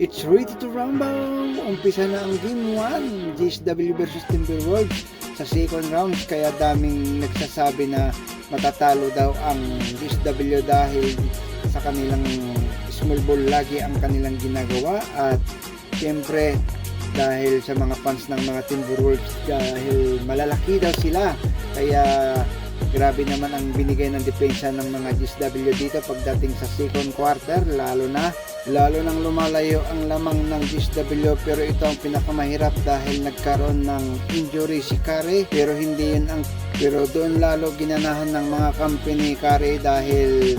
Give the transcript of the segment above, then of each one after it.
It's ready to rumble! Umpisa na ang Game 1, GSW versus Timberwolves sa second rounds, kaya daming nagsasabi na matatalo daw ang GSW dahil sa kanilang small ball lagi ang kanilang ginagawa, at siyempre dahil sa mga fans ng mga Timberwolves dahil malalaki daw sila, kaya grabe naman ang binigay ng depensa ng mga GSW dito pagdating sa second quarter, lalo nang lumalayo ang lamang ng GSW. Pero ito ang pinakamahirap dahil nagkaroon ng injury si Curry, pero doon lalo ginanahan ng mga kampi ni Curry dahil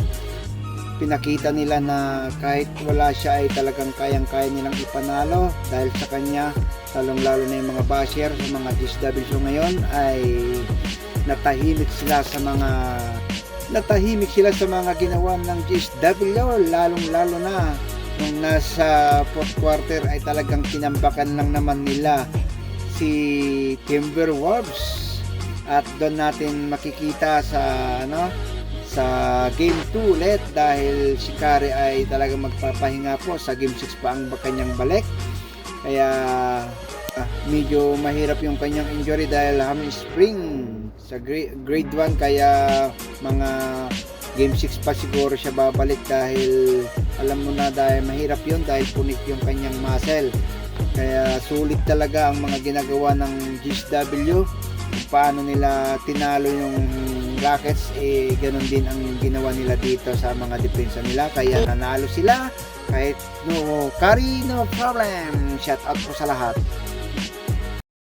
pinakita nila na kahit wala siya ay talagang kayang-kaya nilang ipanalo dahil sa kanya, lalong-lalo na yung mga basher sa mga GSW. So ngayon ay natahimik sila sa mga ginawa ng GSW, lalong-lalo na nung nasa fourth quarter ay talagang tinambakan lang naman nila si Timberwolves, at doon natin makikita sa game 2 ulit dahil si Curry ay talagang magpapahinga po. Sa game 6 pa ang kanyang balik, kaya medyo mahirap yung kanyang injury dahil hamstring sa grade 1, kaya mga game 6 pa siguro siya babalik dahil alam mo na, dahil mahirap yun dahil punit yung kanyang muscle. Kaya sulit talaga ang mga ginagawa ng GSW. Paano nila tinalo yung Rockets, ganun din ang ginawa nila dito sa mga depensa nila, kaya nanalo sila kahit no Curry, no problem. Shout out po sa lahat.